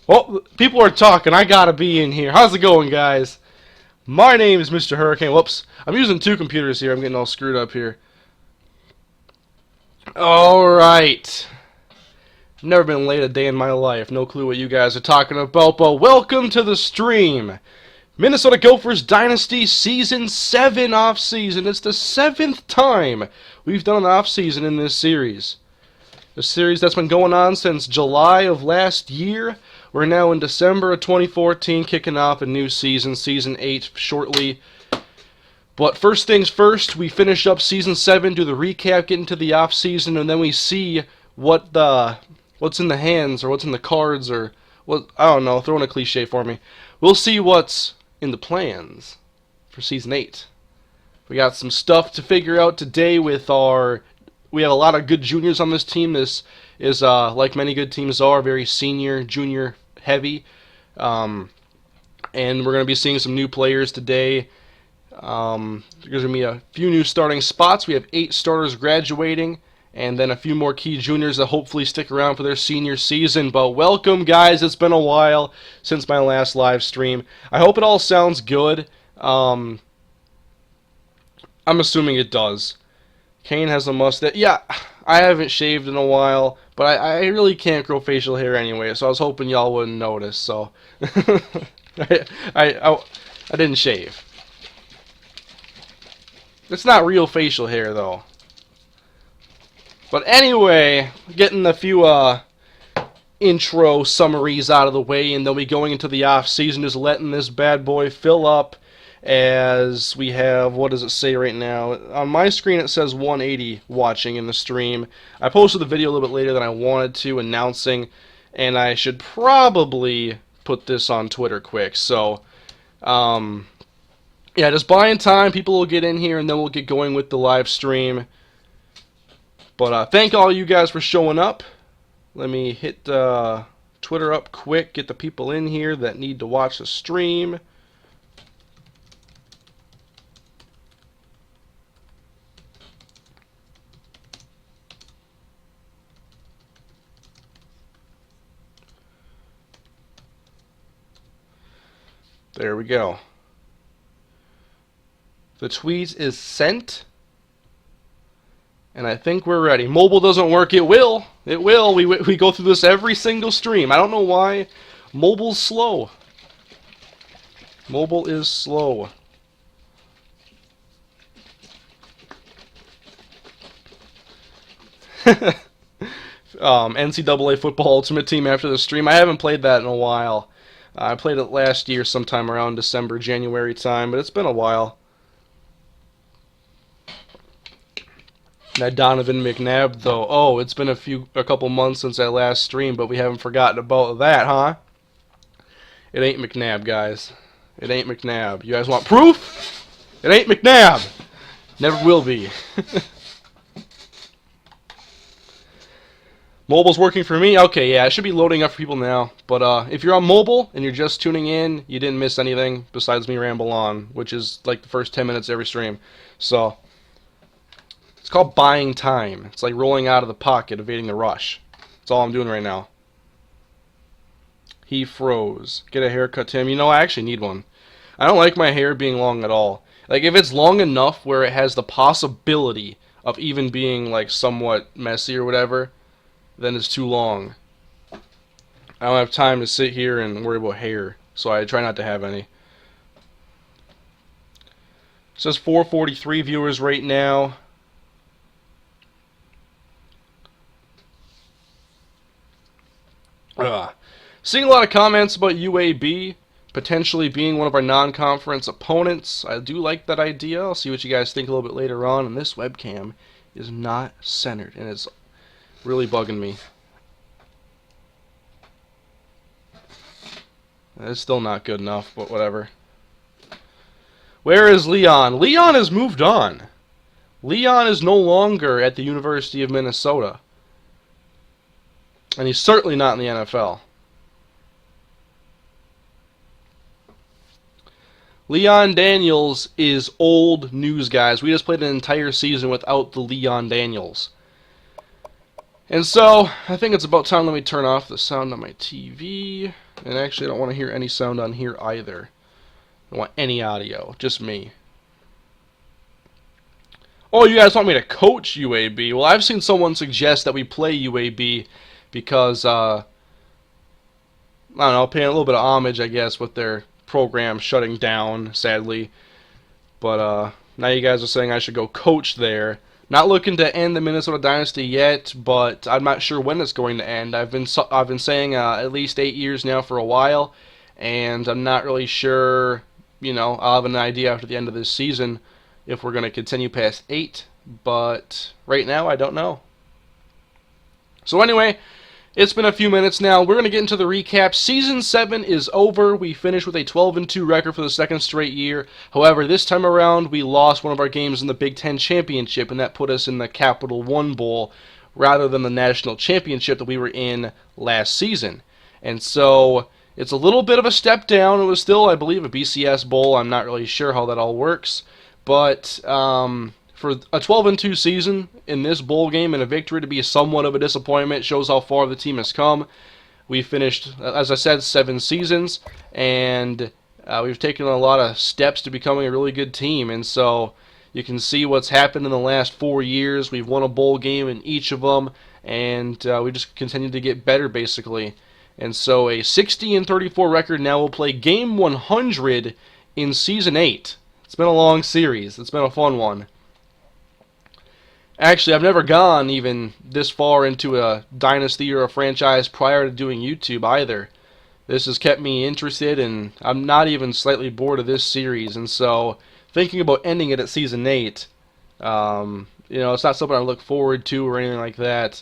Well, people are talking. I gotta be in here. How's it going, guys? My name is MrHurriicane. Whoops. I'm using two computers here. I'm getting all screwed up here. Alright. Never been late a day in my life. No clue what you guys are talking about, but welcome to the stream. Minnesota Gophers Dynasty Season 7 off-season. It's the 7th time we've done an off-season in this series. A series that's been going on since July of last year. We're now in December of 2014, kicking off a new season, Season 8, shortly. But first things first, we finish up Season 7, do the recap, get into the off-season, and then we see what's in the hands, or what's in the cards, or what, I don't know, throw in a cliche for me. We'll see what's in the plans for Season 8. We got some stuff to figure out today with we have a lot of good juniors on this team. This is, like many good teams are, very senior, junior heavy. And we're going to be seeing some new players today. There's going to be a few new starting spots. We have 8 starters graduating, and then a few more key juniors that hopefully stick around for their senior season. But welcome, guys. It's been a while since my last live stream. I hope it all sounds good. I'm assuming it does. Kane has a mustache. Yeah, I haven't shaved in a while, but I really can't grow facial hair anyway, so I was hoping y'all wouldn't notice, so I didn't shave. It's not real facial hair, though. But anyway, getting a few intro summaries out of the way, and then we going into the off-season, just letting this bad boy fill up. As we have, what does it say right now? On my screen it says 180 watching in the stream. I posted the video a little bit later than I wanted to, announcing, and I should probably put this on Twitter quick. So, yeah, just buying time. People will get in here, and then we'll get going with the live stream. But thank all you guys for showing up. Let me hit Twitter up quick, get the people in here that need to watch the stream. There we go. The tweet is sent. And I think we're ready. Mobile doesn't work. It will. It will. We go through this every single stream. I don't know why. Mobile's slow. Mobile is slow. NCAA Football Ultimate Team after the stream. I haven't played that in a while. I played it last year sometime around December, January time, but it's been a while. That Donovan McNabb, though. Oh, it's been a couple months since I last streamed, but we haven't forgotten about that, huh? It ain't McNabb, guys. It ain't McNabb. You guys want proof? It ain't McNabb. Never will be. Mobile's working for me? Okay, yeah, it should be loading up for people now. But if you're on mobile and you're just tuning in, you didn't miss anything besides me ramble on, which is like the first 10 minutes of every stream. So, it's called buying time. It's like rolling out of the pocket, evading the rush. That's all I'm doing right now. He froze. Get a haircut, Tim. You know, I actually need one. I don't like my hair being long at all. Like, if it's long enough where it has the possibility of even being, like, somewhat messy or whatever, then it's too long. I don't have time to sit here and worry about hair, so I try not to have any. It says 443 viewers right now. Seeing a lot of comments about UAB potentially being one of our non-conference opponents. I do like that idea. I'll see what you guys think a little bit later on. And this webcam is not centered, and it's really bugging me. It's still not good enough, but whatever. Where is Leon? Leon has moved on. Leon is no longer at the University of Minnesota. And he's certainly not in the NFL. Leon Daniels is old news, guys. We just played an entire season without the Leon Daniels. And so, I think it's about time let me turn off the sound on my TV. And actually, I don't want to hear any sound on here either. I don't want any audio, just me. Oh, you guys want me to coach UAB? Well, I've seen someone suggest that we play UAB because, I don't know, paying a little bit of homage, I guess, with their program shutting down, sadly. But now you guys are saying I should go coach there. Not looking to end the Minnesota Dynasty yet, but I'm not sure when it's going to end. I've been saying at least 8 years now for a while, and I'm not really sure. You know, I'll have an idea after the end of this season if we're going to continue past 8, but right now I don't know. So anyway, it's been a few minutes now. We're going to get into the recap. Season 7 is over. We finished with a 12-2 record for the second straight year. However, this time around, we lost one of our games in the Big Ten Championship, and that put us in the Capital One Bowl rather than the National Championship that we were in last season. And so it's a little bit of a step down. It was still, I believe, a BCS Bowl. I'm not really sure how that all works. But for a 12-2 season in this bowl game and a victory to be somewhat of a disappointment shows how far the team has come. We finished, as I said, 7 seasons, and we've taken a lot of steps to becoming a really good team. And so you can see what's happened in the last 4 years. We've won a bowl game in each of them, and we just continue to get better, basically. And so a 60-34 record now will play game 100 in Season 8. It's been a long series. It's been a fun one. Actually, I've never gone even this far into a dynasty or a franchise prior to doing YouTube either. This has kept me interested, and I'm not even slightly bored of this series. And so, thinking about ending it at Season 8, you know, it's not something I look forward to or anything like that.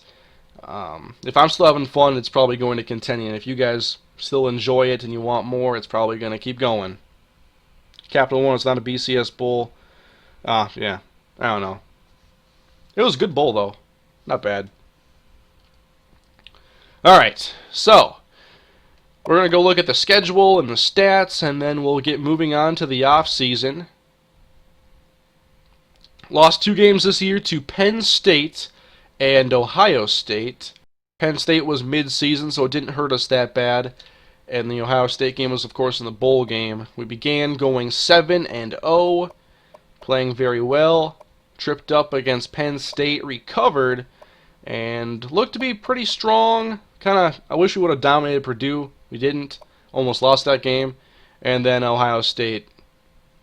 If I'm still having fun, it's probably going to continue. And if you guys still enjoy it and you want more, it's probably going to keep going. Capital One is not a BCS Bowl. Yeah, I don't know. It was a good bowl, though. Not bad. Alright, so we're going to go look at the schedule and the stats, and then we'll get moving on to the offseason. Lost 2 games this year to Penn State and Ohio State. Penn State was mid-season, so it didn't hurt us that bad. And the Ohio State game was, of course, in the bowl game. We began going 7-0, playing very well. Tripped up against Penn State, recovered, and looked to be pretty strong. I wish we would have dominated Purdue. We didn't. Almost lost that game. And then Ohio State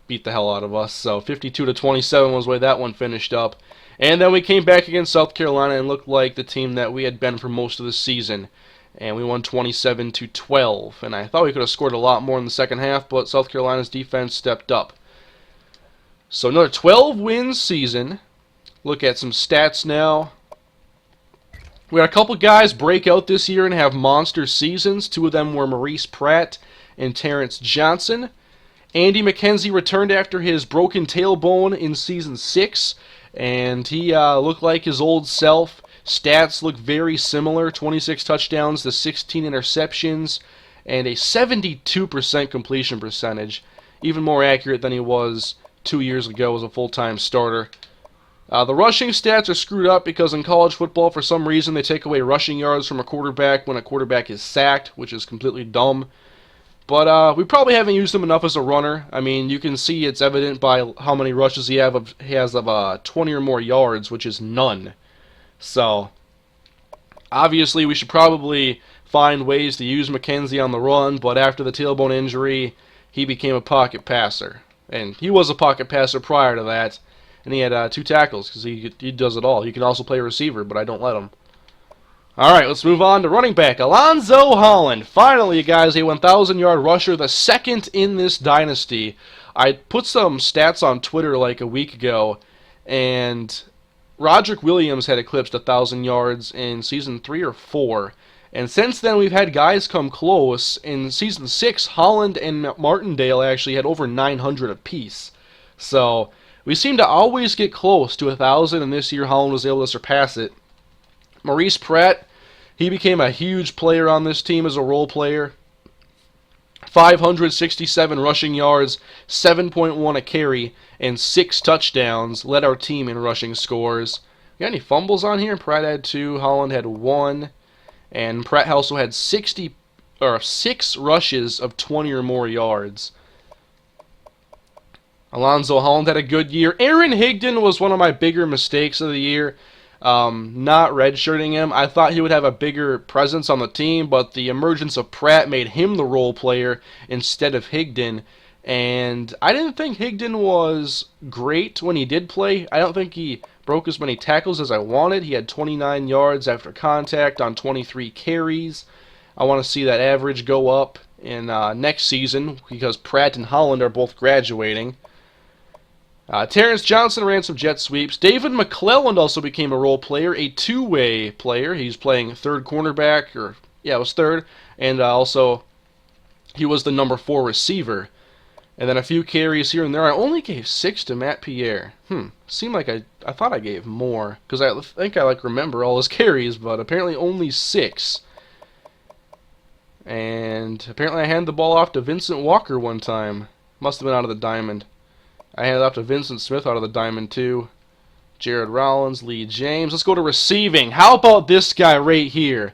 beat the hell out of us. So 52-27 was the way that one finished up. And then we came back against South Carolina and looked like the team that we had been for most of the season. And we won 27-12. And I thought we could have scored a lot more in the second half, but South Carolina's defense stepped up. So another 12-win season. Look at some stats now. We had a couple guys break out this year and have monster seasons. 2 of them were Maurice Pratt and Terrence Johnson. Andy McKenzie returned after his broken tailbone in Season 6, and he looked like his old self. Stats look very similar. 26 touchdowns to 16 interceptions, and a 72% completion percentage. Even more accurate than he was 2 years ago as a full-time starter. The rushing stats are screwed up because in college football, for some reason, they take away rushing yards from a quarterback when a quarterback is sacked, which is completely dumb. But we probably haven't used him enough as a runner. I mean, you can see it's evident by how many rushes he has of 20 or more yards, which is none. So, obviously, we should probably find ways to use McKenzie on the run, but after the tailbone injury, he became a pocket passer. And he was a pocket passer prior to that. And he had 2 tackles because he does it all. He can also play receiver, but I don't let him. Alright, let's move on to running back. Alonzo Holland. Finally, you guys, a 1,000-yard rusher, the second in this dynasty. I put some stats on Twitter like a week ago, and Roderick Williams had eclipsed 1,000 yards in Season 3 or 4. And since then, we've had guys come close. In Season 6, Holland and Martindale actually had over 900 apiece. So we seem to always get close to 1,000, and this year Holland was able to surpass it. Maurice Pratt, he became a huge player on this team as a role player. 567 rushing yards, 7.1 a carry, and 6 touchdowns. Led our team in rushing scores. Got any fumbles on here? Pratt had 2, Holland had 1. And Pratt also had 60 6 rushes of 20 or more yards. Alonzo Holland had a good year. Aaron Higdon was one of my bigger mistakes of the year. Not redshirting him. I thought he would have a bigger presence on the team, but the emergence of Pratt made him the role player instead of Higdon. And I didn't think Higdon was great when he did play. I don't think he broke as many tackles as I wanted. He had 29 yards after contact on 23 carries. I want to see that average go up in next season because Pratt and Holland are both graduating. Terrence Johnson ran some jet sweeps. David McClelland also became a role player, a two-way player. He's playing third cornerback, it was third, and also he was the number 4 receiver. And then a few carries here and there. I only gave 6 to Matt Pierre. Seemed like I thought I gave more, because I think I remember all his carries, but apparently only 6. And apparently I handed the ball off to Vincent Walker one time. Must have been out of the diamond. I handed it off to Vincent Smith out of the diamond too. Jared Rollins, Lee James. Let's go to receiving. How about this guy right here?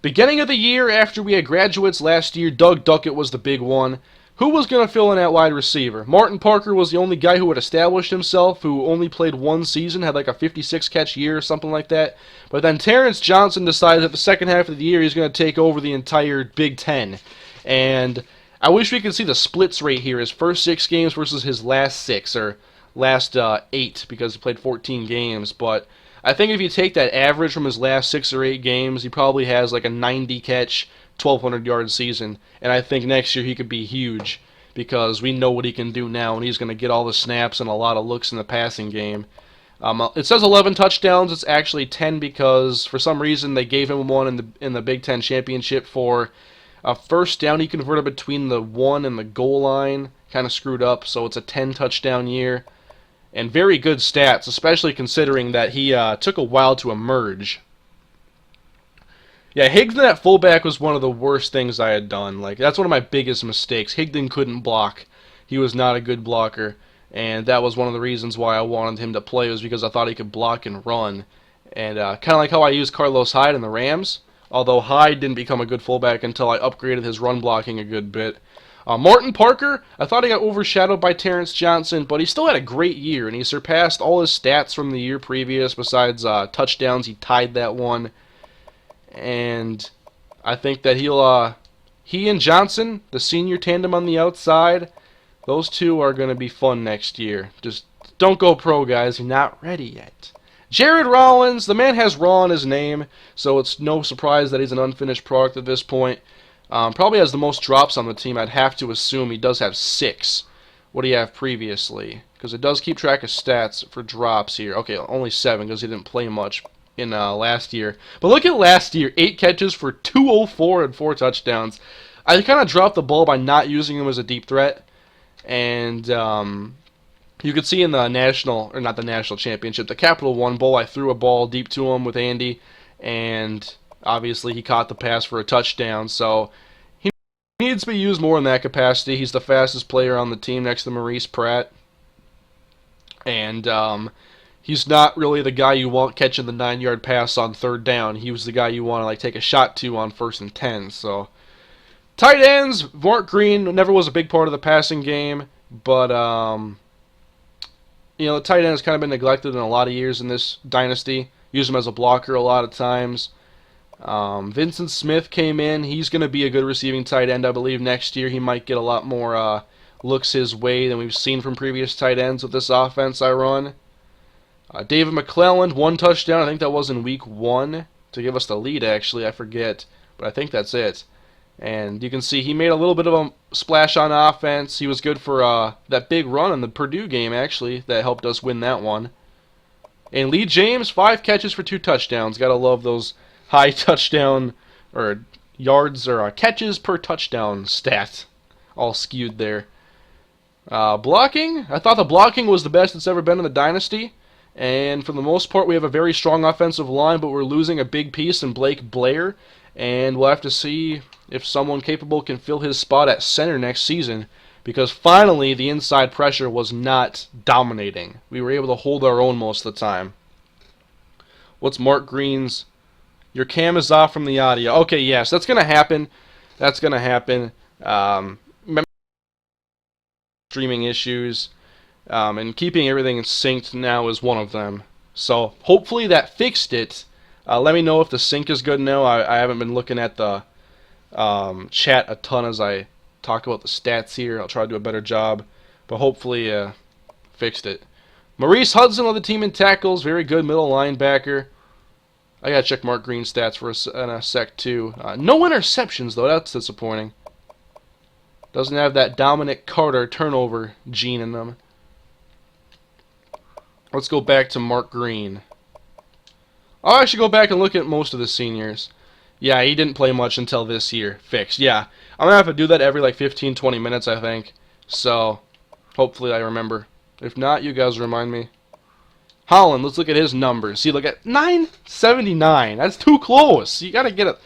Beginning of the year, after we had graduates last year, Doug Duckett was the big one. Who was going to fill in at wide receiver? Martin Parker was the only guy who had established himself, who only played one season, had like a 56-catch year or something like that. But then Terrence Johnson decided that the second half of the year he's going to take over the entire Big Ten. And I wish we could see the splits right here, his first 6 games versus his last 6, or last 8, because he played 14 games. But I think if you take that average from his last 6 or 8 games, he probably has like a 90-catch, 1,200-yard season. And I think next year he could be huge, because we know what he can do now, and he's going to get all the snaps and a lot of looks in the passing game. It says 11 touchdowns. It's actually 10 because for some reason they gave him one in the Big Ten championship for a first down he converted between the 1 and the goal line. Kind of screwed up, so it's a 10-touchdown year. And very good stats, especially considering that he took a while to emerge. Yeah, Higdon at fullback was one of the worst things I had done. That's one of my biggest mistakes. Higdon couldn't block. He was not a good blocker. And that was one of the reasons why I wanted him to play, was because I thought he could block and run. And kind of like how I used Carlos Hyde in the Rams. Although Hyde didn't become a good fullback until I upgraded his run blocking a good bit. Martin Parker, I thought he got overshadowed by Terrence Johnson, but he still had a great year, and he surpassed all his stats from the year previous. Besides touchdowns, he tied that one. And I think that he and Johnson, the senior tandem on the outside, those two are going to be fun next year. Just don't go pro, guys. You're not ready yet. Jared Rollins, the man has Raw in his name, so it's no surprise that he's an unfinished product at this point. Probably has the most drops on the team. I'd have to assume he does have 6. What do you have previously? Because it does keep track of stats for drops here. Okay, only 7 because he didn't play much in last year. But look at last year, 8 catches for 204 and 4 touchdowns. I kind of dropped the ball by not using him as a deep threat. And you could see in the national, or not the national championship, the Capital One Bowl, I threw a ball deep to him with Andy, and obviously he caught the pass for a touchdown, so he needs to be used more in that capacity. He's the fastest player on the team next to Maurice Pratt, and he's not really the guy you want catching the 9-yard pass on 3rd down. He was the guy you want to take a shot to on 1st and 10, so. Tight ends, Mark Green never was a big part of the passing game, but the tight end has kind of been neglected in a lot of years in this dynasty. Use him as a blocker a lot of times. Vincent Smith came in. He's going to be a good receiving tight end, I believe, next year. He might get a lot more looks his way than we've seen from previous tight ends with this offense I run. David McClelland, 1 touchdown. I think that was in week 1 to give us the lead, actually. I forget, but I think that's it. And you can see he made a little bit of a splash on offense. He was good for that big run in the Purdue game, actually, that helped us win that one. And Lee James, 5 catches for 2 touchdowns. Gotta love those high touchdown, or yards, or catches per touchdown stat. All skewed there. Blocking, I thought the blocking was the best it's ever been in the Dynasty. And for the most part, we have a very strong offensive line, but we're losing a big piece in Blake Blair. And we'll have to see if someone capable can fill his spot at center next season, because finally the inside pressure was not dominating. We were able to hold our own most of the time. What's Mark Green's? Your cam is off from the audio. Okay, yes, that's going to happen. That's going to happen. Streaming issues, and keeping everything synced now is one of them. So hopefully that fixed it. Let me know if the sync is good now. I haven't been looking at the chat a ton as I talk about the stats here. I'll try to do a better job, but hopefully fixed it. Maurice Hudson on the team in tackles, very good middle linebacker. I gotta check Mark Green's stats for in a sec too. No interceptions though, that's disappointing. Doesn't have that Dominic Carter turnover gene in them. Let's go back to Mark Green. I'll actually go back and look at most of the seniors. Yeah, he didn't play much until this year. Fixed. Yeah, I'm going to have to do that every like 15-20 minutes, I think. So, hopefully I remember. If not, you guys remind me. Holland, let's look at his numbers. See, look at 979. That's too close. You got to get it.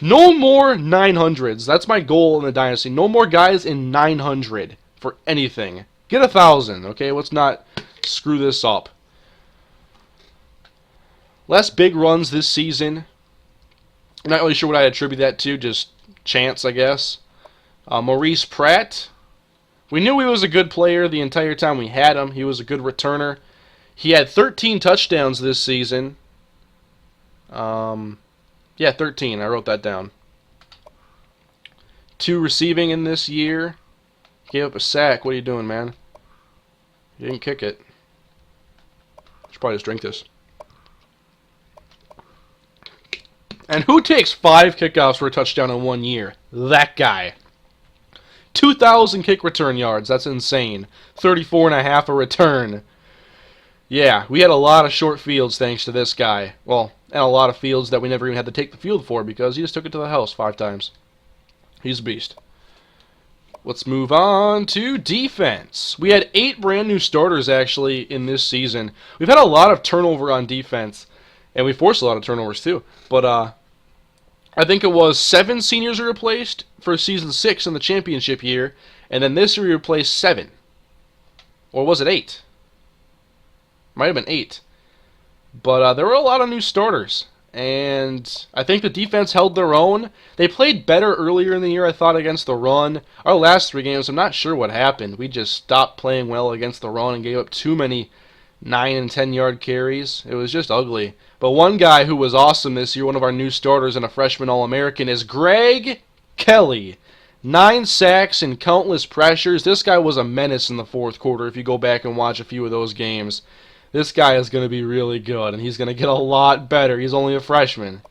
No more 900s. That's my goal in the Dynasty. No more guys in 900 for anything. Get 1,000, okay? Let's not screw this up. Less big runs this season. I'm not really sure what I attribute that to. Just chance, I guess. Maurice Pratt. We knew he was a good player the entire time we had him. He was a good returner. He had 13 touchdowns this season. Yeah, 13. I wrote that down. 2 receiving in this year. Gave up a sack. What are you doing, man? You didn't kick it. Should probably just drink this. And who takes 5 kickoffs for a touchdown in 1 year? That guy. 2,000 kick return yards. That's insane. 34.5 a return. Yeah, we had a lot of short fields thanks to this guy. Well, and a lot of fields that we never even had to take the field for because he just took it to the house 5 times. He's a beast. Let's move on to defense. We had 8 brand new starters actually in this season. We've had a lot of turnover on defense, and we forced a lot of turnovers too. But I think it was 7 seniors were replaced for season 6 in the championship year, and then this year we replaced 7. Or was it 8? Might have been 8. But there were a lot of new starters, and I think the defense held their own. They played better earlier in the year, I thought, against the run. Our last 3 games, I'm not sure what happened. We just stopped playing well against the run and gave up too many 9 and 10 yard carries. It was just ugly. But one guy who was awesome this year, one of our new starters and a freshman All-American, is Greg Kelly. 9 sacks and countless pressures. This guy was a menace in the 4th quarter if you go back and watch a few of those games. This guy is going to be really good, and he's going to get a lot better. He's only a freshman.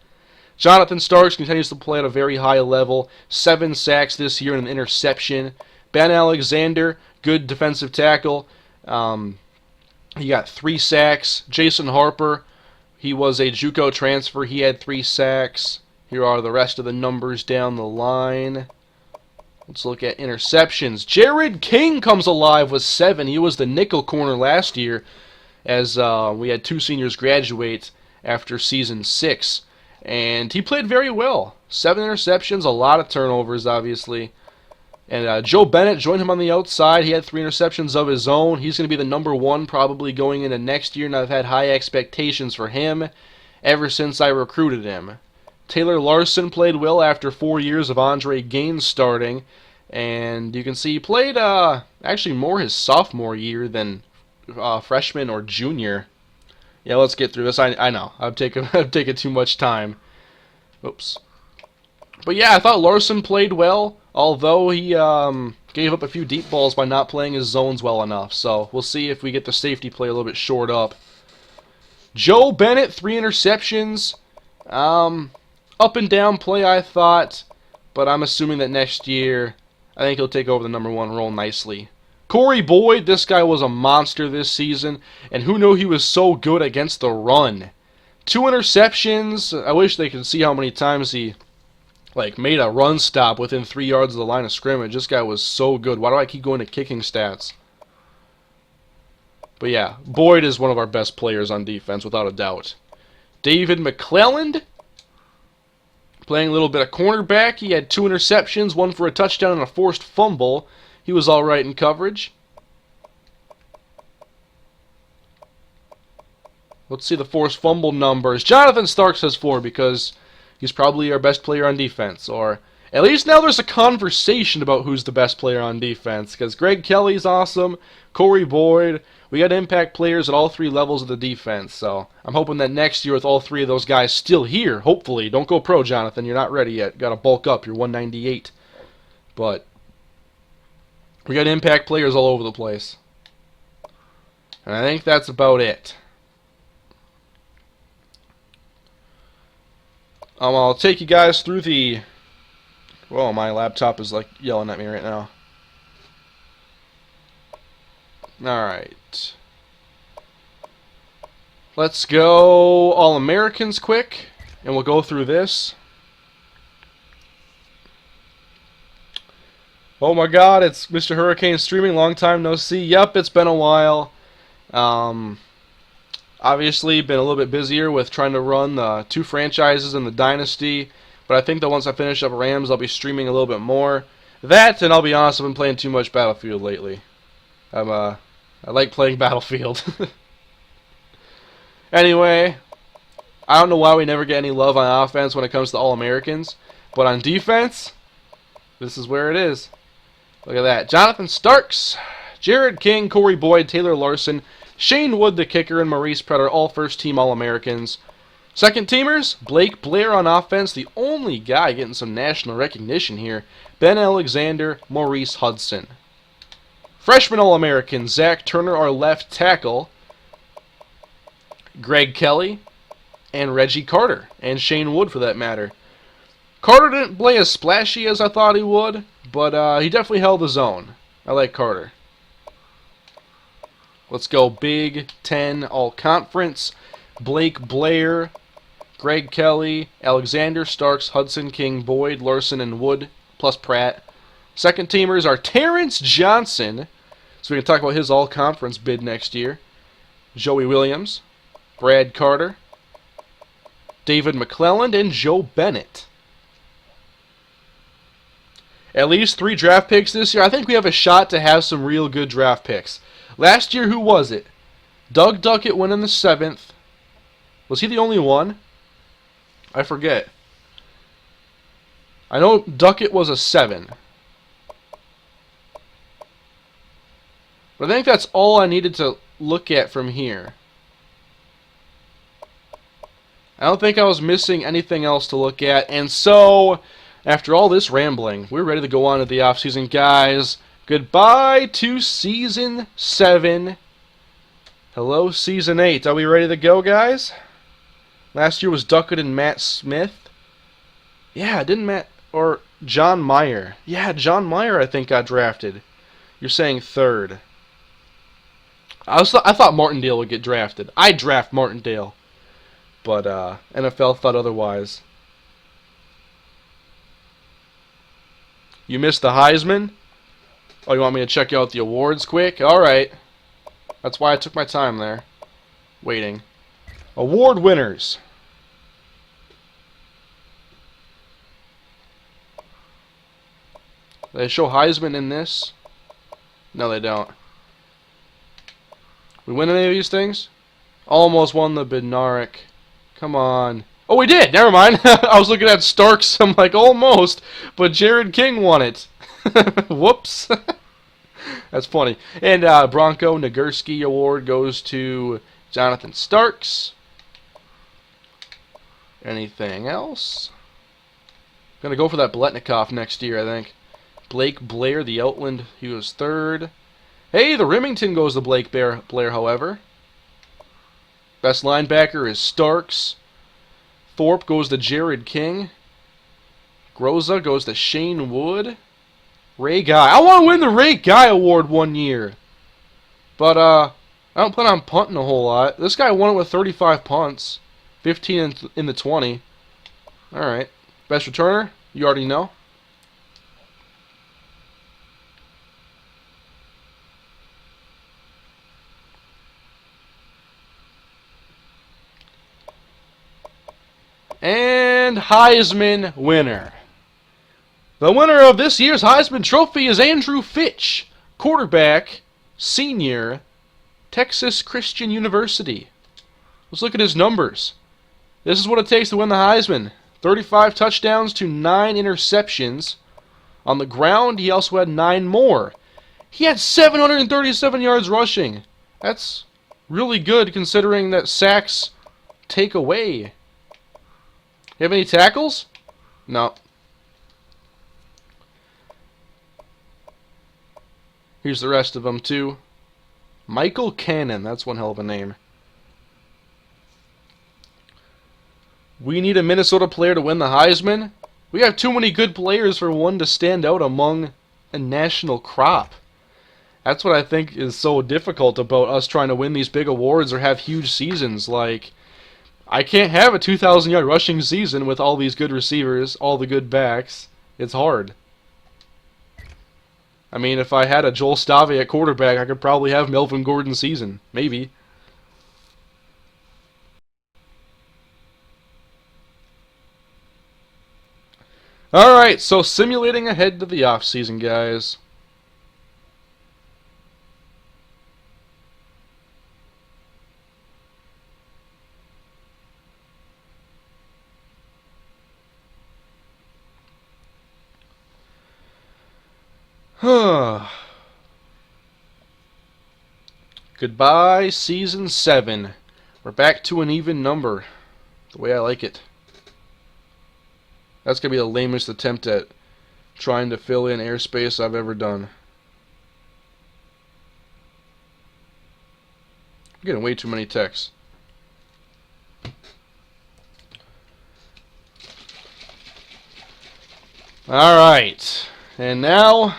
Jonathan Starks continues to play at a very high level. 7 sacks this year and an interception. Ben Alexander, good defensive tackle. He got 3 sacks. Jason Harper, he was a JUCO transfer. He had 3 sacks. Here are the rest of the numbers down the line. Let's look at interceptions. Jared King comes alive with 7. He was the nickel corner last year, as we had 2 seniors graduate after season 6. And he played very well. 7 interceptions, a lot of turnovers, obviously. And Joe Bennett joined him on the outside. He had 3 interceptions of his own. He's going to be the number 1 probably going into next year, and I've had high expectations for him ever since I recruited him. Taylor Larson played well after 4 years of Andre Gaines starting. And you can see he played actually more his sophomore year than freshman or junior. Yeah, let's get through this. I know I've taken too much time. Oops. But yeah, I thought Larson played well, although he gave up a few deep balls by not playing his zones well enough. So we'll see if we get the safety play a little bit shored up. Joe Bennett, 3 interceptions. Up and down play, I thought, but I'm assuming that next year I think he'll take over the number 1 role nicely. Corey Boyd, this guy was a monster this season, and who knew he was so good against the run? 2 interceptions. I wish they could see how many times he made a run stop within 3 yards of the line of scrimmage. This guy was so good. Why do I keep going to kicking stats? But yeah, Boyd is one of our best players on defense, without a doubt. David McClelland, playing a little bit of cornerback. He had 2 interceptions, 1 for a touchdown and a forced fumble. He was all right in coverage. Let's see the forced fumble numbers. Jonathan Starks has 4 because he's probably our best player on defense. Or At least now there's a conversation about who's the best player on defense, because Greg Kelly's awesome, Corey Boyd. We got impact players at all three levels of the defense, so I'm hoping that next year with all three of those guys still here, hopefully. Don't go pro, Jonathan. You're not ready yet. Got to bulk up. You're 198. But we got impact players all over the place. And I think that's about it. I'll take you guys through the... Whoa, my laptop is like yelling at me right now. Alright. Let's go All-Americans quick, and we'll go through this. Oh my god, it's MrHurriicane streaming. Long time no see. Yep, it's been a while. Obviously, been a little bit busier with trying to run the 2 franchises in the Dynasty. But I think that once I finish up Rams, I'll be streaming a little bit more. That, and I'll be honest, I've been playing too much Battlefield lately. I like playing Battlefield. Anyway, I don't know why we never get any love on offense when it comes to All-Americans. But on defense, this is where it is. Look at that. Jonathan Starks, Jared King, Corey Boyd, Taylor Larson, Shane Wood, the kicker, and Maurice Pretter, all first-team All-Americans. Second teamers, Blake Blair on offense, the only guy getting some national recognition here. Ben Alexander, Maurice Hudson. Freshman All-American, Zach Turner, our left tackle. Greg Kelly, and Reggie Carter, and Shane Wood for that matter. Carter didn't play as splashy as I thought he would, but he definitely held his own. I like Carter. Let's go Big Ten All-Conference. Blake Blair, Greg Kelly, Alexander, Starks, Hudson, King, Boyd, Larson, and Wood, plus Pratt. Second teamers are Terrence Johnson, so we can talk about his all-conference bid next year. Joey Williams, Brad Carter, David McClelland, and Joe Bennett. At least 3 draft picks this year. I think we have a shot to have some real good draft picks. Last year, who was it? Doug Duckett went in the 7th. Was he the only one? I forget. I know Duckett was a 7. But I think that's all I needed to look at from here. I don't think I was missing anything else to look at. And so, after all this rambling, we're ready to go on to the offseason. Guys, goodbye to Season 7. Hello, Season 8. Are we ready to go, guys? Last year was Duckett and Matt Smith. Yeah, didn't Matt... Or John Meyer. Yeah, John Meyer, I think, got drafted. You're saying 3rd. I thought Martindale would get drafted. I'd draft Martindale. But NFL thought otherwise. You missed the Heisman? Oh, you want me to check out the awards quick? Alright. That's why I took my time there. Waiting. Award winners. They show Heisman in this? No, they don't. We win any of these things? Almost won the Bednarik. Come on. Oh, we did! Never mind. I was looking at Starks. I'm like, almost. But Jared King won it. Whoops. That's funny. And Bronco Nagurski Award goes to Jonathan Starks. Anything else? Gonna go for that Biletnikoff next year, I think. Blake Blair, the Outland, he was 3rd. Hey, the Remington goes to Blake Blair, however. Best linebacker is Starks. Thorpe goes to Jared King. Groza goes to Shane Wood. Ray Guy. I want to win the Ray Guy Award one year. But, I don't plan on punting a whole lot. This guy won it with 35 punts. 15 in the 20. Alright. Best returner? You already know. And Heisman winner. The winner of this year's Heisman Trophy is Andrew Fitch, quarterback, senior, Texas Christian University. Let's look at his numbers. This is what it takes to win the Heisman. 35 touchdowns to 9 interceptions. On the ground, he also had 9 more. He had 737 yards rushing. That's really good considering that sacks take away. You have any tackles? No. Here's the rest of them, too. Michael Cannon. That's one hell of a name. We need a Minnesota player to win the Heisman. We have too many good players for one to stand out among a national crop. That's what I think is so difficult about us trying to win these big awards or have huge seasons. Like, I can't have a 2,000-yard rushing season with all these good receivers, all the good backs. It's hard. I mean, if I had a Joel Stave at quarterback, I could probably have Melvin Gordon's season. Maybe. Alright, so simulating ahead to the offseason, guys. Goodbye, Season 7. We're back to an even number. The way I like it. That's going to be the lamest attempt at trying to fill in airspace I've ever done. I'm getting way too many texts. Alright. And now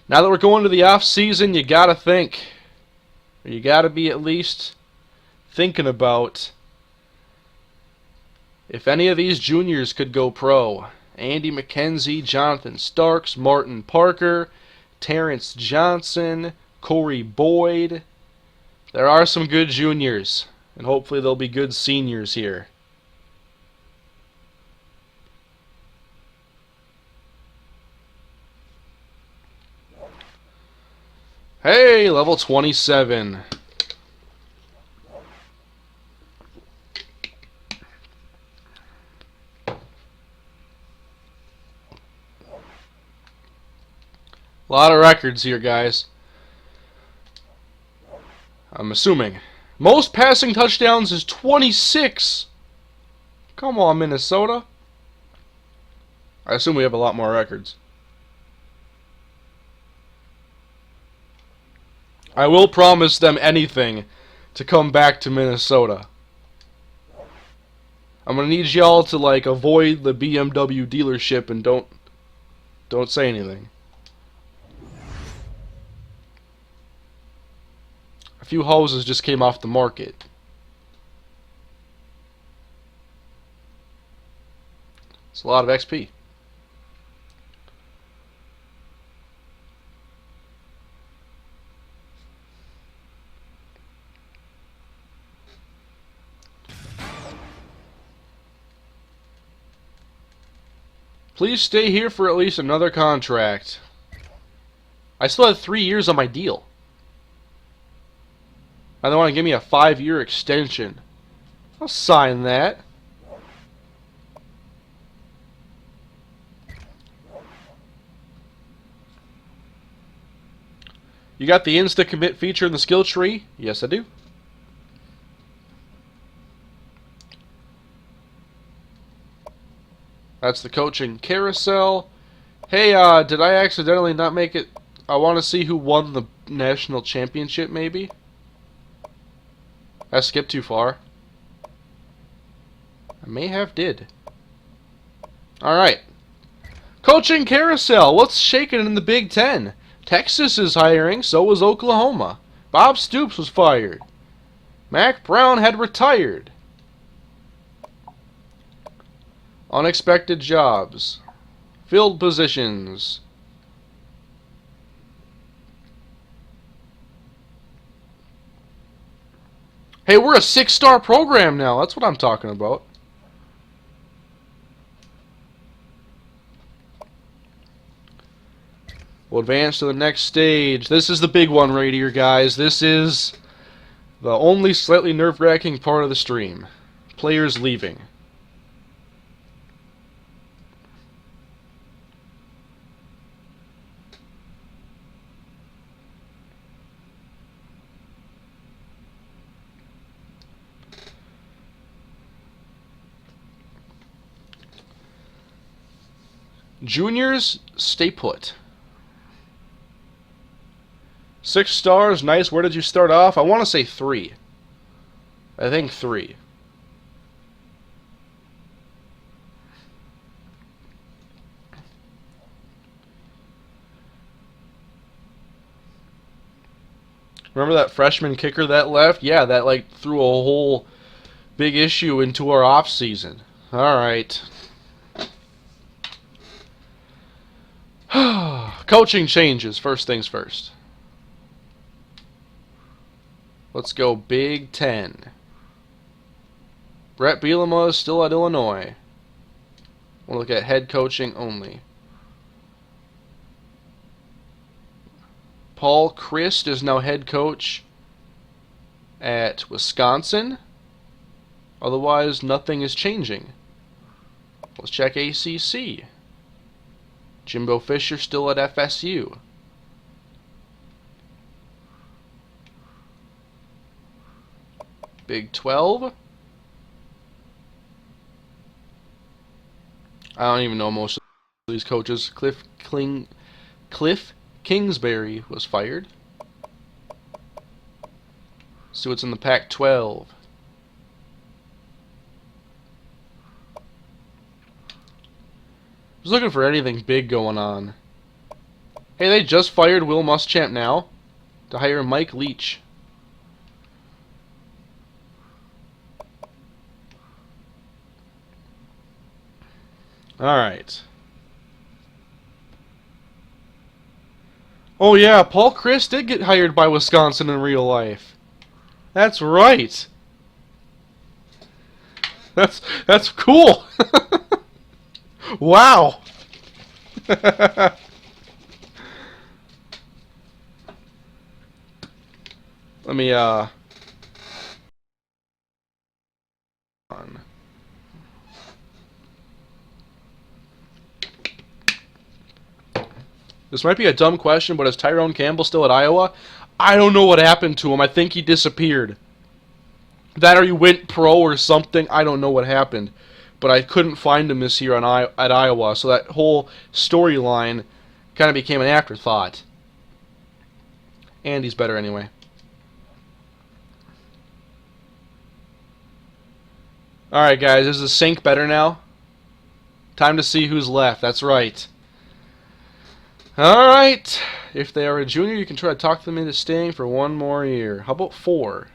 that we're going to the off season, you gotta think. Or you gotta be at least thinking about if any of these juniors could go pro. Andy McKenzie, Jonathan Starks, Martin Parker, Terrence Johnson, Corey Boyd. There are some good juniors, and hopefully there'll be good seniors here. Hey, level 27. A lot of records here, guys. I'm assuming. Most passing touchdowns is 26. Come on, Minnesota. I assume we have a lot more records. I will promise them anything to come back to Minnesota. I'm gonna need y'all to like avoid the BMW dealership and don't say anything. A few houses just came off the market. It's a lot of XP. Please stay here for at least another contract. I still have 3 years on my deal. And they want to give me a 5-year extension. I'll sign that. You got the insta-commit feature in the skill tree? Yes, I do. That's the coaching carousel. Hey, did I accidentally not make it? I want to see who won the national championship, maybe? I skipped too far. I may have did. Alright. Coaching carousel. What's shaking in the Big Ten? Texas is hiring, so was Oklahoma. Bob Stoops was fired. Mac Brown had retired. Unexpected jobs. Filled positions. Hey, we're a 6-star program now. That's what I'm talking about. We'll advance to the next stage. This is the big one right here, guys. This is the only slightly nerve-wracking part of the stream. Players leaving. Juniors, stay put. 6 stars, nice. Where did you start off? I want to say 3. I think 3. Remember that freshman kicker that left? Yeah, that like threw a whole big issue into our offseason. Alright. Coaching changes, first things first. Let's go Big Ten. Brett Bielema is still at Illinois. We'll look at head coaching only. Paul Chryst is now head coach at Wisconsin. Otherwise, nothing is changing. Let's check ACC. Jimbo Fisher still at FSU. Big 12. I don't even know most of these coaches. Cliff Kingsbury was fired. See what's in the Pac-12. I was looking for anything big going on. Hey, they just fired Will Muschamp now to hire Mike Leach. Alright. Oh yeah, Paul Chryst did get hired by Wisconsin in real life. That's right. That's cool. Wow. Let me on. This might be a dumb question, but is Tyrone Campbell still at Iowa? I don't know what happened to him. I think he disappeared. That or he went pro or something. I don't know what happened. But I couldn't find him this year at Iowa, so that whole storyline kind of became an afterthought. And he's better anyway. Alright guys, is the sync better now? Time to see who's left. That's right. Alright. If they are a junior, you can try to talk them into staying for 1 more year. How about 4?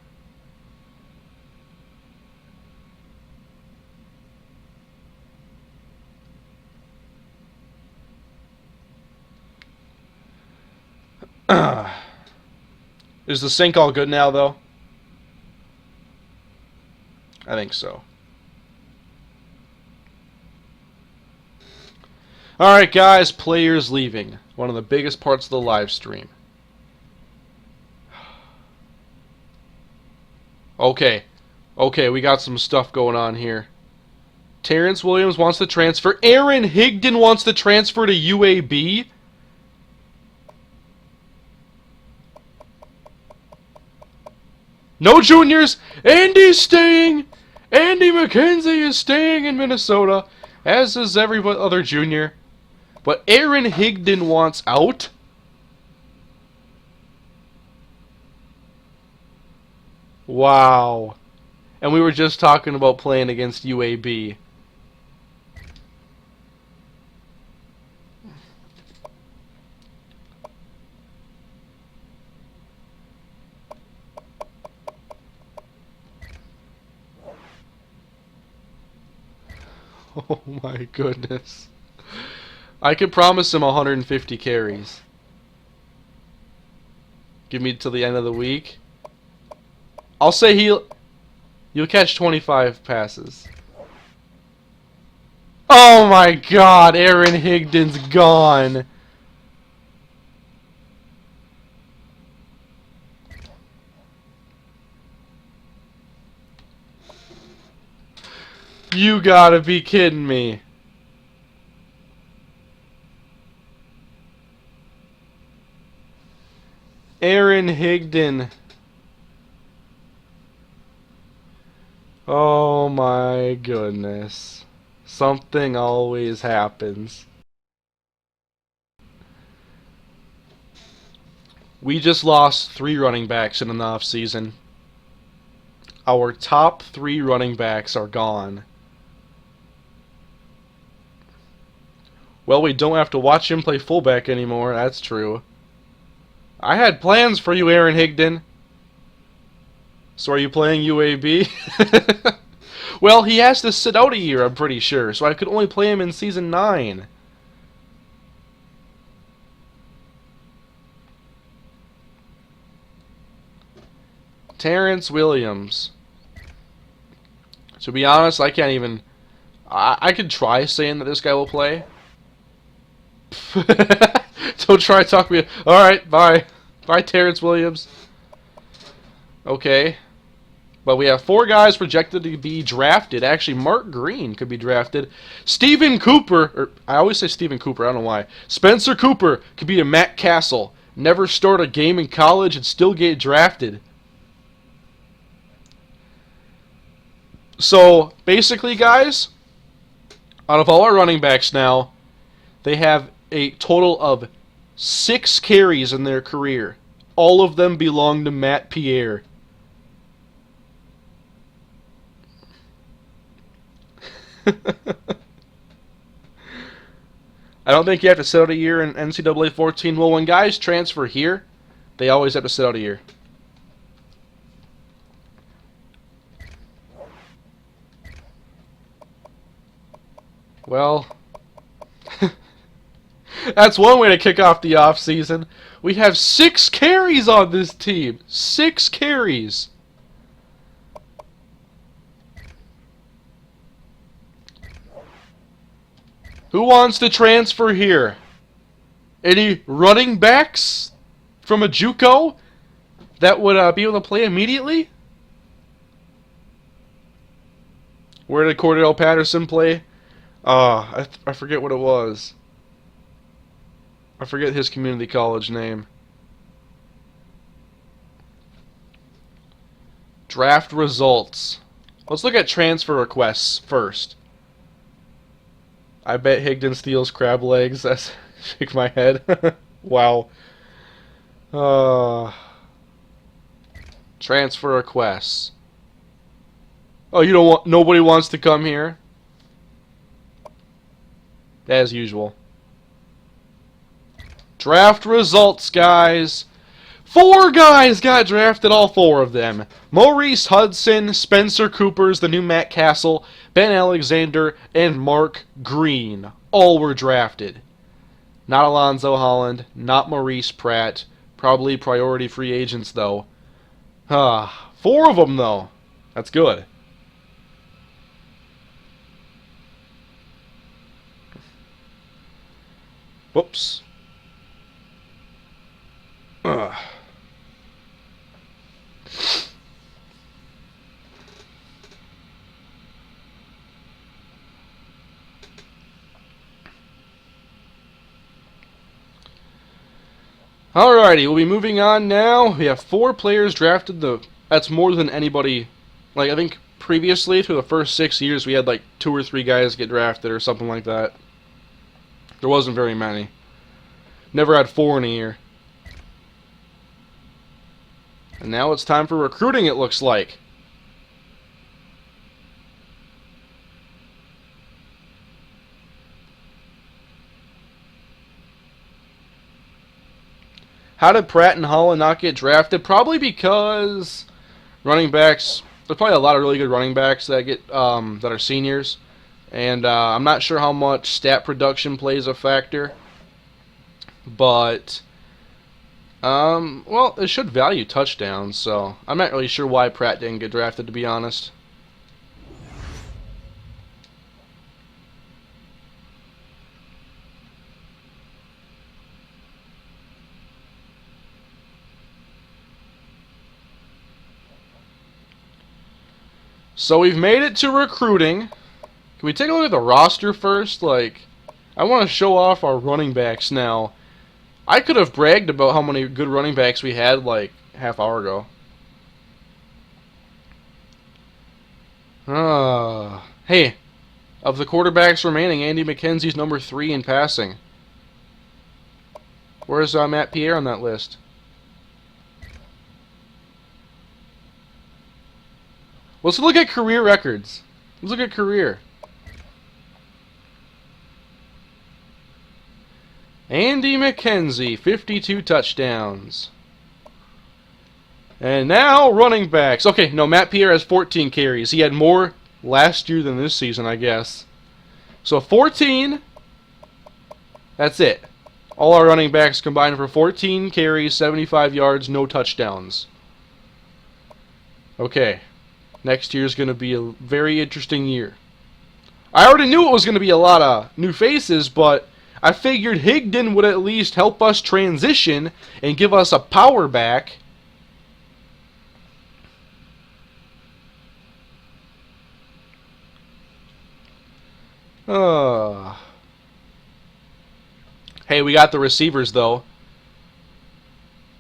Is the sync all good now, though? I think so. Alright, guys, players leaving. One of the biggest parts of the live stream. Okay, we got some stuff going on here. Terrence Williams wants to transfer. Aaron Higdon wants to transfer to UAB. No juniors. Andy's staying. Andy McKenzie is staying in Minnesota, as is every other junior. But Aaron Higdon wants out. Wow. And we were just talking about playing against UAB. Oh my goodness. I could promise him 150 carries. Give me till the end of the week. I'll say you'll catch 25 passes. Oh my god, Aaron Higdon's gone. You gotta be kidding me. Aaron Higdon. Oh my goodness. Something always happens. We just lost 3 running backs in an offseason. Our top 3 running backs are gone. Well, we don't have to watch him play fullback anymore, that's true. I had plans for you, Aaron Higdon. So are you playing UAB? Well, he has to sit out a year, I'm pretty sure, so I could only play him in Season 9. Terrence Williams. To be honest, I can't even... I could try saying that this guy will play. Don't try to talk me... Alright, bye. Bye, Terrence Williams. Okay. But we have 4 guys projected to be drafted. Actually, Mark Green could be drafted. Stephen Cooper... Or, I always say Stephen Cooper, I don't know why. Spencer Cooper could be a Matt Castle. Never start a game in college and still get drafted. So, basically, guys, out of all our running backs now, they have a total of 6 carries in their career. All of them belong to Matt Pierre. I don't think you have to sit out a year in NCAA 14. Well, when guys transfer here, they always have to sit out a year. Well, that's one way to kick off the offseason. We have 6 carries on this team. 6 carries. Who wants to transfer here? Any running backs from a JUCO that would be able to play immediately? Where did Cordell Patterson play? I forget what it was. I forget his community college name. Draft results. Let's look at transfer requests first. I bet Higdon steals crab legs. That's shake my head. Wow. Transfer requests. Oh, you don't want? Nobody wants to come here. As usual. Draft results, guys. 4 guys got drafted, all 4 of them. Maurice Hudson, Spencer Cooper's the new Matt Castle, Ben Alexander, and Mark Green. All were drafted. Not Alonzo Holland, not Maurice Pratt. Probably priority free agents, though. 4 of them, though. That's good. Whoops. Alrighty, we'll be moving on now. We have 4 players drafted. That's more than anybody. Like, I think previously, through the first 6 years, we had like 2 or 3 guys get drafted or something like that. There wasn't very many. Never had 4 in a year. And now it's time for recruiting, it looks like. How did Pratt and Holland not get drafted? Probably because running backs. There's probably a lot of really good running backs that get that are seniors, and I'm not sure how much stat production plays a factor. But well, it should value touchdowns, so I'm not really sure why Pratt didn't get drafted, to be honest. So we've made it to recruiting. Can we take a look at the roster first? Like, I want to show off our running backs now. I could have bragged about how many good running backs we had like half hour ago. Hey, of the quarterbacks remaining, Andy McKenzie's number 3 in passing. Where's Matt Pierre on that list? Let's look at career records. Let's look at career. Andy McKenzie, 52 touchdowns. And now running backs. Okay, no, Matt Pierre has 14 carries. He had more last year than this season, I guess. So 14. That's it. All our running backs combined for 14 carries, 75 yards, no touchdowns. Okay. Next year's going to be a very interesting year. I already knew it was going to be a lot of new faces, but I figured Higdon would at least help us transition and give us a power back. Hey, we got the receivers, though.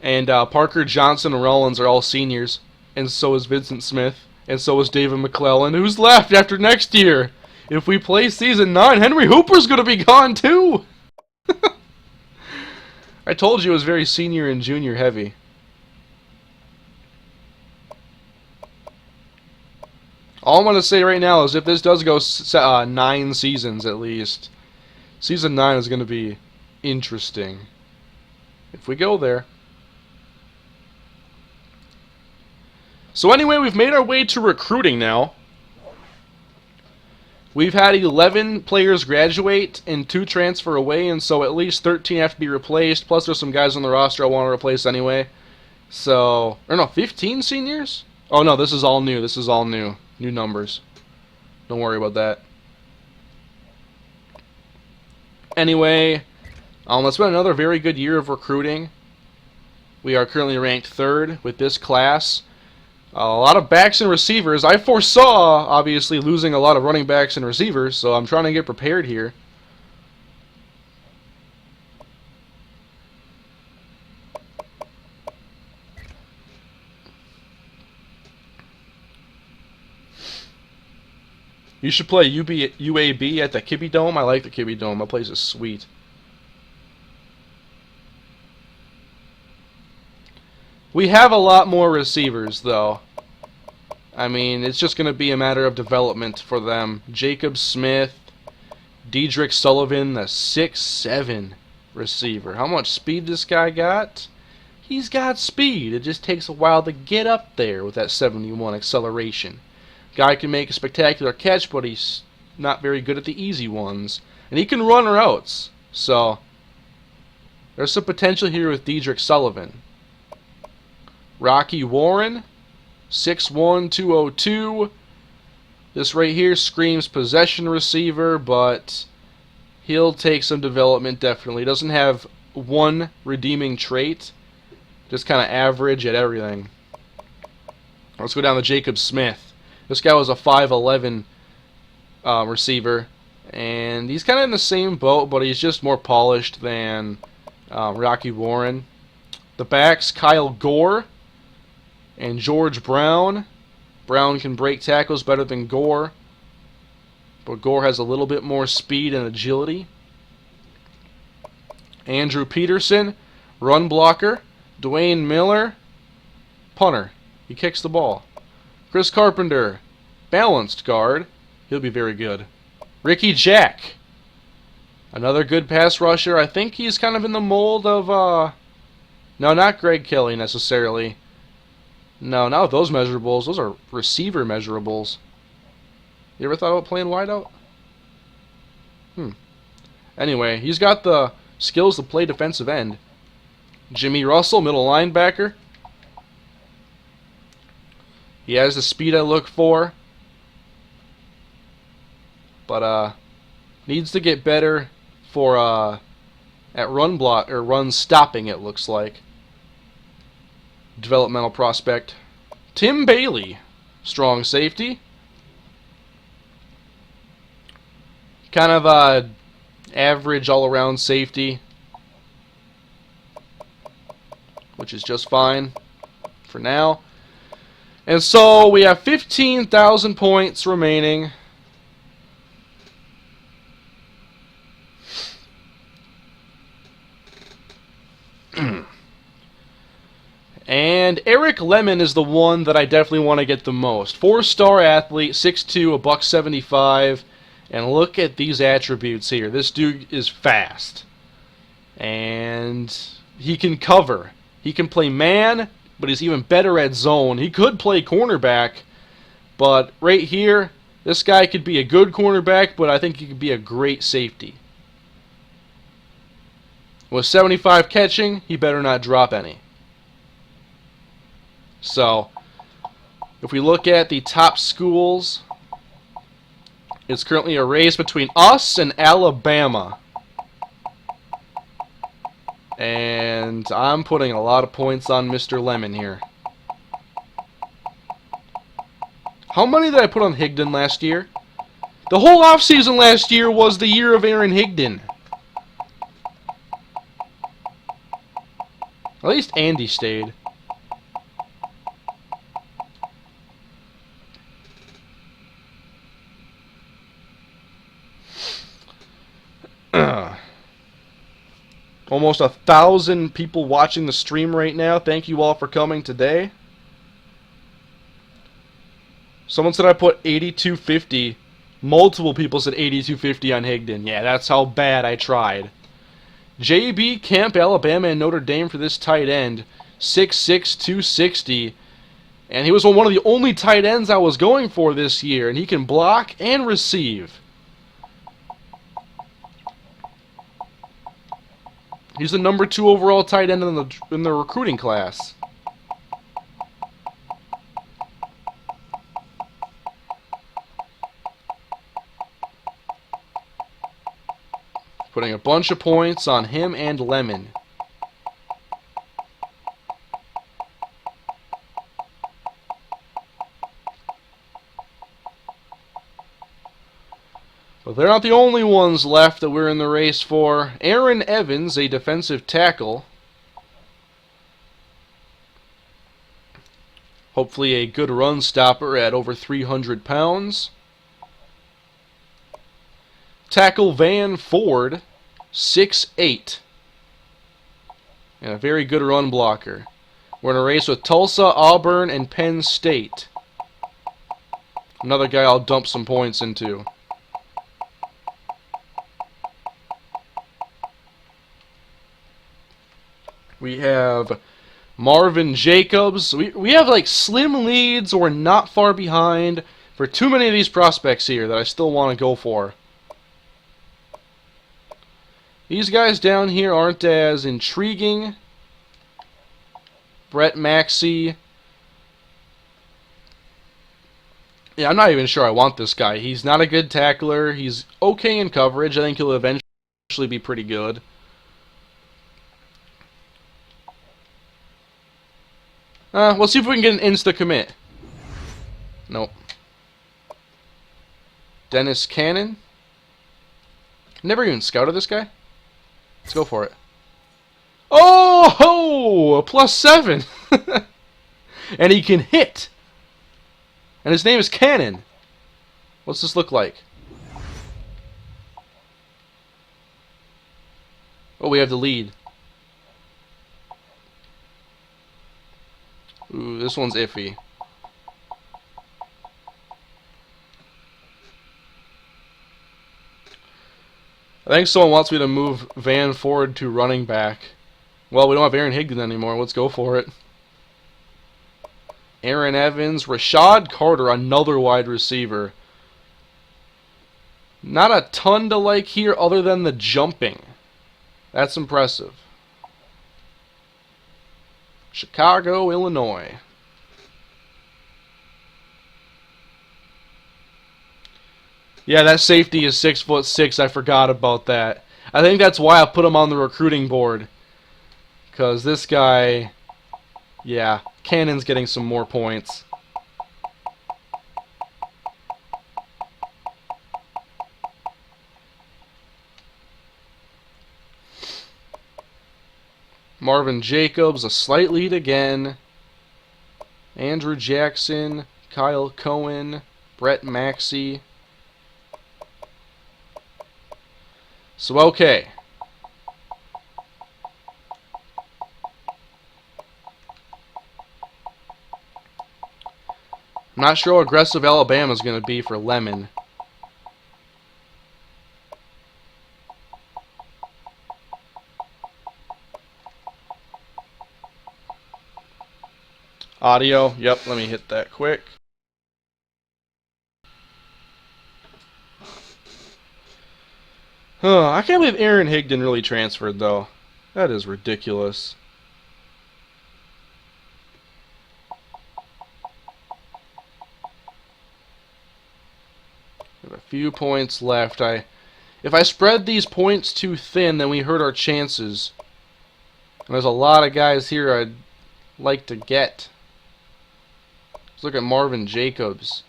And Parker, Johnson, and Rollins are all seniors. And so is Vincent Smith. And so is David McClellan. Who's left after next year? If we play Season 9, Henry Hooper's going to be gone, too! I told you it was very senior and junior heavy. All I'm going to say right now is if this does go 9 seasons at least, Season 9 is going to be interesting. If we go there. So anyway, we've made our way to recruiting now. We've had 11 players graduate and 2 transfer away, and so at least 13 have to be replaced. Plus there's some guys on the roster I want to replace anyway. So, or no, 15 seniors? Oh no, this is all new. This is all new. New numbers. Don't worry about that. Anyway, it's been another very good year of recruiting. We are currently ranked 3rd with this class. A lot of backs and receivers. I foresaw, obviously, losing a lot of running backs and receivers, so I'm trying to get prepared here. You should play UAB at the Kibbe Dome. I like the Kibbe Dome. That place is sweet. We have a lot more receivers, though. I mean, it's just going to be a matter of development for them. Jacob Smith, Dedrick Sullivan, the 6'7" receiver. How much speed this guy got? He's got speed. It just takes a while to get up there with that 71 acceleration. Guy can make a spectacular catch, but he's not very good at the easy ones. And he can run routes. So, there's some potential here with Dedrick Sullivan. Rocky Warren, 6'1", 202. This right here screams possession receiver, but he'll take some development definitely. Doesn't have one redeeming trait. Just kind of average at everything. Let's go down to Jacob Smith. This guy was a 5'11" receiver, and he's kind of in the same boat, but he's just more polished than Rocky Warren. The backs, Kyle Gore and George Brown. Brown can break tackles better than Gore, but Gore has a little bit more speed and agility. Andrew Peterson, run blocker. Dwayne Miller, punter. He kicks the ball. Chris Carpenter, balanced guard. He'll be very good. Ricky Jack, another good pass rusher. I think he's kind of in the mold of, no, not Greg Kelly necessarily. No, not with those measurables. Those are receiver measurables. You ever thought about playing wideout? Anyway, he's got the skills to play defensive end. Jimmy Russell, middle linebacker. He has the speed I look for, but needs to get better for at run block or run stopping. It looks like developmental prospect. Tim Bailey, strong safety. Kind of average all-around safety, which is just fine for now. And so we have 15,000 points remaining. And Eric Lemon is the one that I definitely want to get the most. 4-star athlete, 6'2", $175. And look at these attributes here. This dude is fast. And he can cover. He can play man, but he's even better at zone. He could play cornerback, but right here, this guy could be a good cornerback, but I think he could be a great safety. With 75 catching, he better not drop any. So, if we look at the top schools, it's currently a race between us and Alabama. And I'm putting a lot of points on Mr. Lemon here. How many did I put on Higdon last year? The whole offseason last year was the year of Aaron Higdon. At least Andy stayed. Almost 1,000 people watching the stream right now. Thank you all for coming today. Someone said I put 8250. Multiple people said 8250 on Higdon. Yeah, that's how bad I tried. JB Camp, Alabama, and Notre Dame for this tight end. 6'6", 260. And he was one of the only tight ends I was going for this year. And he can block and receive. He's the number 2 overall tight end in the recruiting class. Putting a bunch of points on him and Lemon. But they're not the only ones left that we're in the race for. Aaron Evans, a defensive tackle. Hopefully a good run stopper at over 300 pounds. Tackle Van Ford, 6'8". And a very good run blocker. We're in a race with Tulsa, Auburn, and Penn State. Another guy I'll dump some points into. We have Marvin Jacobs. We have like slim leads or not far behind for too many of these prospects here that I still want to go for. These guys down here aren't as intriguing. Brett Maxey. Yeah, I'm not even sure I want this guy. He's not a good tackler. He's okay in coverage. I think he'll eventually be pretty good. We'll see if we can get an insta-commit. Nope. Dennis Cannon. Never even scouted this guy. Let's go for it. Oh, ho! +7. And he can hit. And his name is Cannon. What's this look like? Oh, we have the lead. Ooh, this one's iffy. I think someone wants me to move Van Ford to running back. Well, we don't have Aaron Higdon anymore. Let's go for it. Aaron Evans. Rashad Carter, another wide receiver. Not a ton to like here other than the jumping. That's impressive. Chicago, Illinois. Yeah, that safety is 6'6". I forgot about that. I think that's why I put him on the recruiting board. Because this guy, yeah, Cannon's getting some more points. Marvin Jacobs, a slight lead again. Andrew Jackson, Kyle Cohen, Brett Maxey. So, okay. I'm not sure how aggressive Alabama's going to be for Lemon. Audio. Yep, let me hit that quick. I can't believe Aaron Higdon really transferred, though. That is ridiculous. We have a few points left. If I spread these points too thin, then we hurt our chances. And there's a lot of guys here I'd like to get. Let's look at Marvin Jacobs.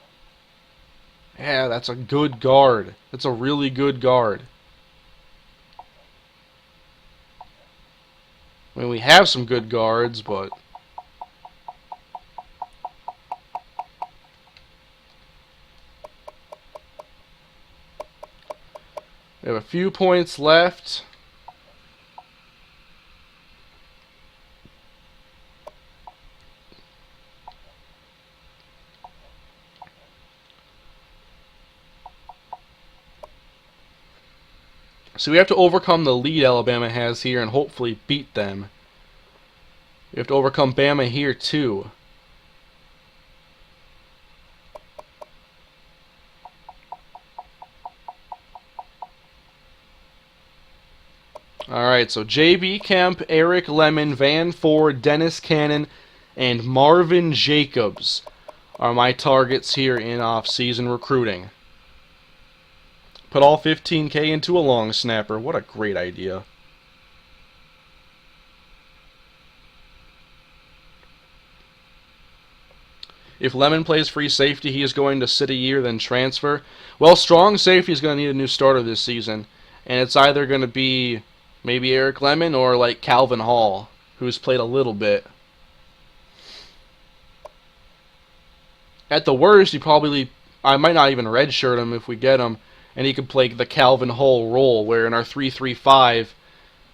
Yeah, that's a good guard. That's a really good guard. I mean, we have some good guards, but... we have a few points left. So we have to overcome the lead Alabama has here and hopefully beat them. We have to overcome Bama here too. Alright, so J.B. Kemp, Eric Lemon, Van Ford, Dennis Cannon, and Marvin Jacobs are my targets here in off-season recruiting. Put all 15K into a long snapper. What a great idea. If Lemon plays free safety, he is going to sit a year, then transfer. Well, strong safety is going to need a new starter this season. And it's either going to be maybe Eric Lemon or like Calvin Hall, who's played a little bit. At the worst, I might not even redshirt him if we get him, and he could play the Calvin Hall role, where in our 3-3-5,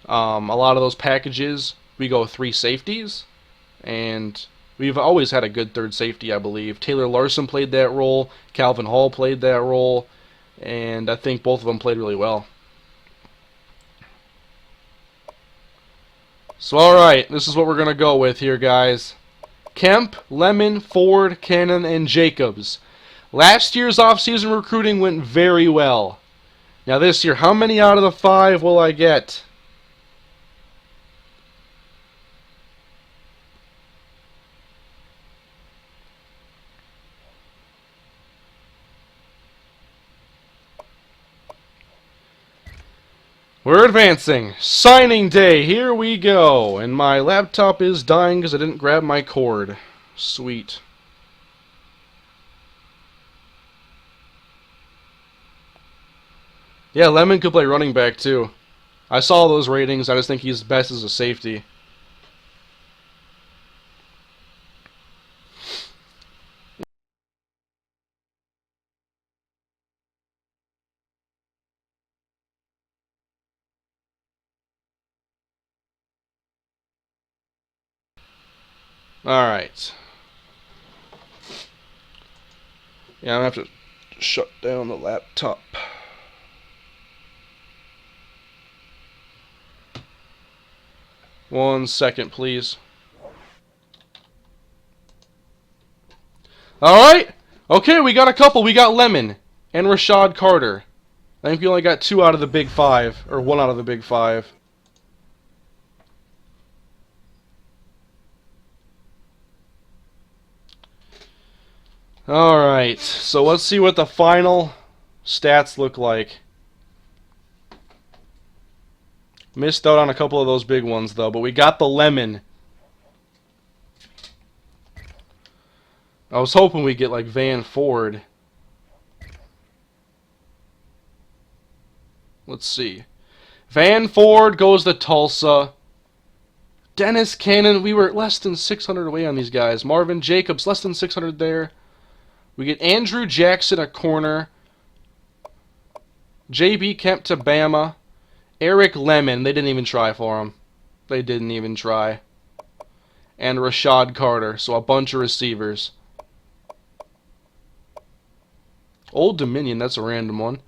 a lot of those packages, we go 3 safeties, and we've always had a good third safety, I believe. Taylor Larson played that role, Calvin Hall played that role, and I think both of them played really well. So alright, this is what we're going to go with here, guys. Kemp, Lemon, Ford, Cannon, and Jacobs. Last year's offseason recruiting went very well. Now this year, how many out of the 5 will I get? We're advancing. Signing day. Here we go. And my laptop is dying because I didn't grab my cord. Sweet. Yeah, Lemon could play running back too. I saw those ratings. I just think he's best as a safety. Alright. Yeah, I'm going to have to shut down the laptop. One second, please. Alright. Okay, we got a couple. We got Lemon and Rashad Carter. I think we only got 2 out of the big 5. Or 1 out of the big 5. Alright, so let's see what the final stats look like. Missed out on a couple of those big ones, though, but we got the Lemon. I was hoping we'd get, like, Van Ford. Let's see. Van Ford goes to Tulsa. Dennis Cannon, we were less than 600 away on these guys. Marvin Jacobs, less than 600 there. We get Andrew Jackson, a corner. J.B. Kemp to Bama. Eric Lemon, they didn't even try for him. They didn't even try. And Rashad Carter, so a bunch of receivers. Old Dominion, that's a random one.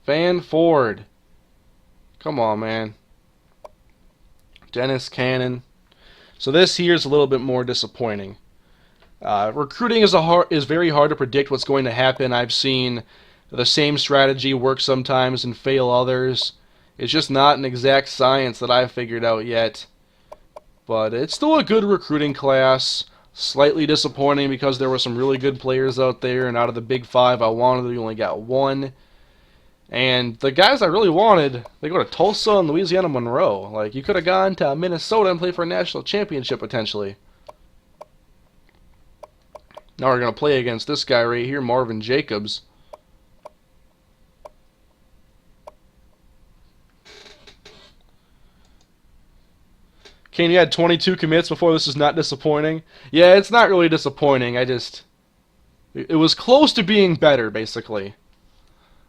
Van Ford. Come on, man. Dennis Cannon. So this here is a little bit more disappointing. Recruiting is very hard to predict what's going to happen. I've seen the same strategy work sometimes and fail others. It's just not an exact science that I've figured out yet. But it's still a good recruiting class. Slightly disappointing because there were some really good players out there, and out of the big five I wanted, we only got one. And the guys I really wanted, they go to Tulsa and Louisiana Monroe. Like, you could have gone to Minnesota and played for a national championship potentially. Now we're going to play against this guy right here, Marvin Jacobs. Kane, you had 22 commits before. This is not disappointing. Yeah, it's not really disappointing. It was close to being better, basically.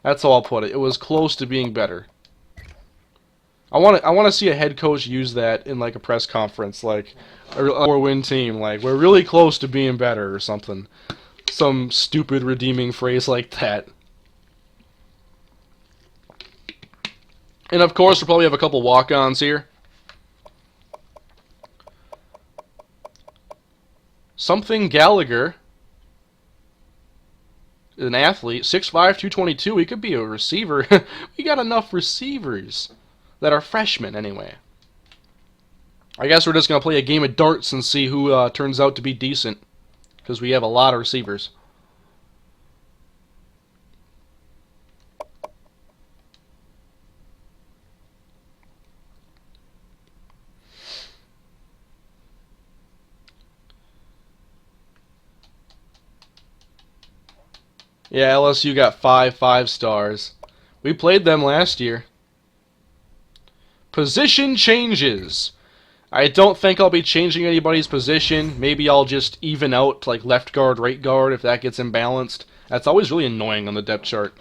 That's how I'll put it. It was close to being better. I want to see a head coach use that in like a press conference, like a 4-win team, like we're really close to being better or something. Some stupid redeeming phrase like that. And of course, we'll probably have a couple walk-ons here. Something Gallagher, an athlete, 6'5", 222. He could be a receiver. We got enough receivers that are freshmen anyway. I guess we're just going to play a game of darts and see who turns out to be decent, because we have a lot of receivers. Yeah, LSU got 5 stars. We played them last year. Position changes. I don't think I'll be changing anybody's position. Maybe I'll just even out like left guard, right guard if that gets imbalanced. That's always really annoying on the depth chart.